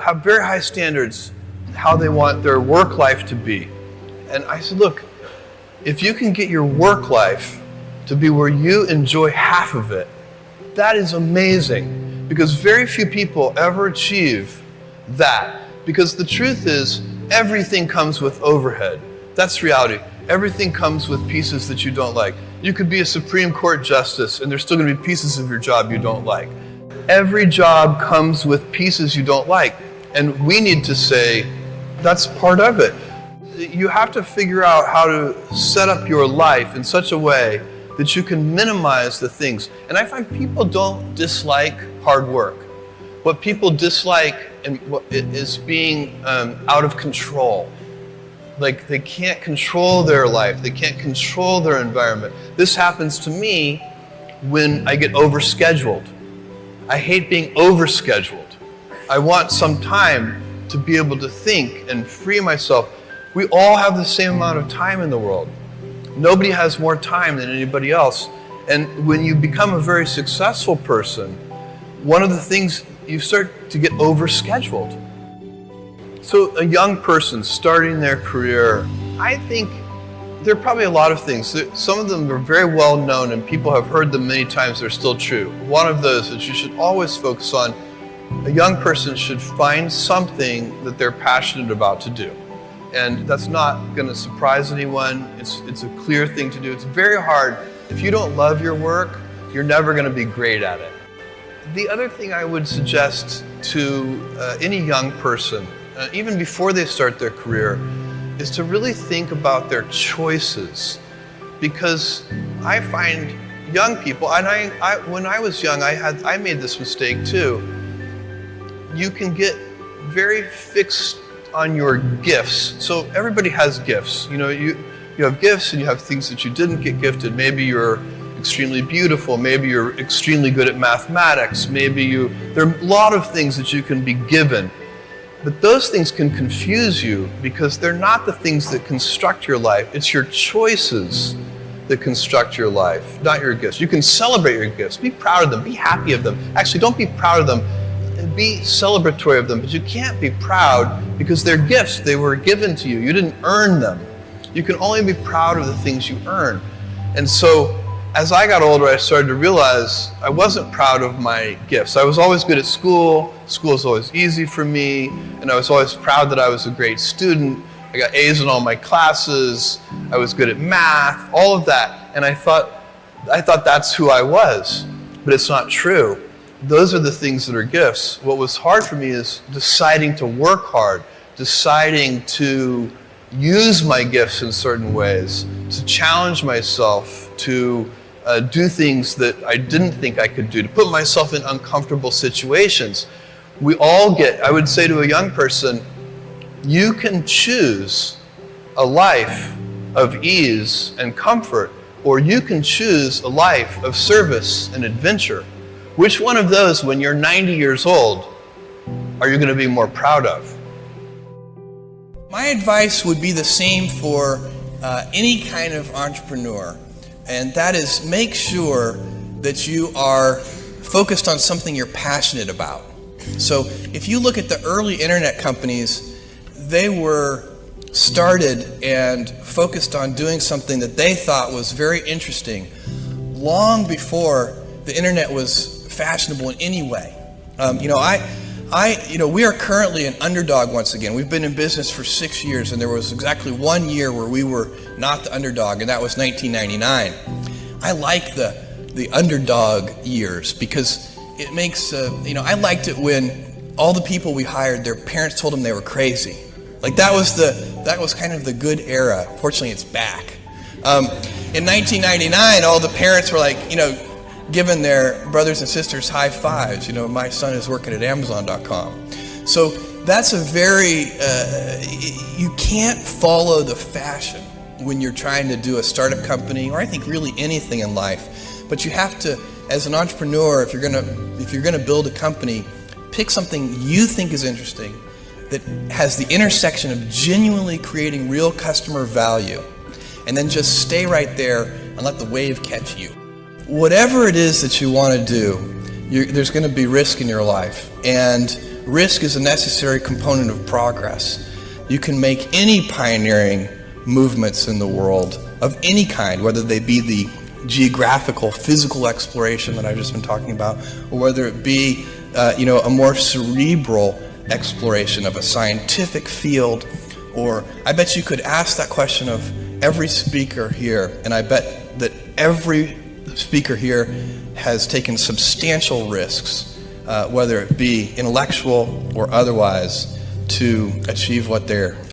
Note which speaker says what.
Speaker 1: have very high standards how they want their work life to be. And I said, look, if you can get your work life to be where you enjoy half of it, that is amazing, because very few people ever achieve that. Because the truth is, everything comes with overhead. That's reality. Everything comes with pieces that you don't like. You could be a Supreme Court justice and there's still going to be pieces of your job you don't like. Every job comes with pieces you don't like. And we need to say, that's part of it. You have to figure out how to set up your life in such a way that you can minimize the things. And I find people don't dislike hard work. What people dislike is being out of control. Like they can't control their life. They can't control their environment. This happens to me when I get overscheduled. I hate being overscheduled. I want some time to be able to think and free myself. We all have the same amount of time in the world. Nobody has more time than anybody else. And when you become a very successful person, one of the things, you start to get overscheduled. So a young person starting their career, I think there are probably a lot of things. Some of them are very well known and people have heard them many times, they're still true. One of those that you should always focus on, a young person should find something that they're passionate about to do. And that's not going to surprise anyone. It's a clear thing to do. It's very hard. If you don't love your work, you're never going to be great at it. The other thing I would suggest to any young person, even before they start their career, is to really think about their choices. Because I find young people, and when I was young, I made this mistake too. You can get very fixed on your gifts. So everybody has gifts. You know, you have gifts and you have things that you didn't get gifted. Maybe you're extremely beautiful. Maybe you're extremely good at mathematics. There are a lot of things that you can be given. But those things can confuse you because they're not the things that construct your life. It's your choices that construct your life, not your gifts. You can celebrate your gifts. Be proud of them. Be happy of them. Actually, don't be proud of them. Be celebratory of them. But you can't be proud because they're gifts. They were given to you. You didn't earn them. You can only be proud of the things you earn. And so as I got older, I started to realize I wasn't proud of my gifts. I was always good at school. School was always easy for me. And I was always proud that I was a great student. I got A's in all my classes. I was good at math, all of that. And I thought that's who I was. But it's not true. Those are the things that are gifts. What was hard for me is deciding to work hard, deciding to use my gifts in certain ways, to challenge myself, to do things that I didn't think I could do, to put myself in uncomfortable situations. We all I would say to a young person, you can choose a life of ease and comfort, or you can choose a life of service and adventure. Which one of those, when you're 90 years old, are you going to be more proud of? My advice would be the same for any kind of entrepreneur, and that is make sure that you are focused on something you're passionate about. So if you look at the early internet companies, they were started and focused on doing something that they thought was very interesting long before the internet was fashionable in any way. We are currently an underdog once again. We've been in business for 6 years, and there was exactly 1 year where we were not the underdog, and that was 1999. I like the underdog years because it makes, I liked it when all the people we hired, their parents told them they were crazy. Like that was kind of the good era. Fortunately, it's back. In 1999, all the parents were like, giving their brothers and sisters high fives. My son is working at Amazon.com. So that's a very, you can't follow the fashion when you're trying to do a startup company, or I think really anything in life. But you have to, as an entrepreneur, if you're gonna build a company, pick something you think is interesting that has the intersection of genuinely creating real customer value, and then just stay right there and let the wave catch you. Whatever it is that you want to do, there's going to be risk in your life. And Risk is a necessary component of progress. You can make any pioneering movements in the world of any kind, whether they be the geographical, physical exploration that I've just been talking about, or whether it be a more cerebral exploration of a scientific field. Or I bet you could ask that question of every speaker here, and I bet that every speaker here has taken substantial risks, whether it be intellectual or otherwise, to achieve what they're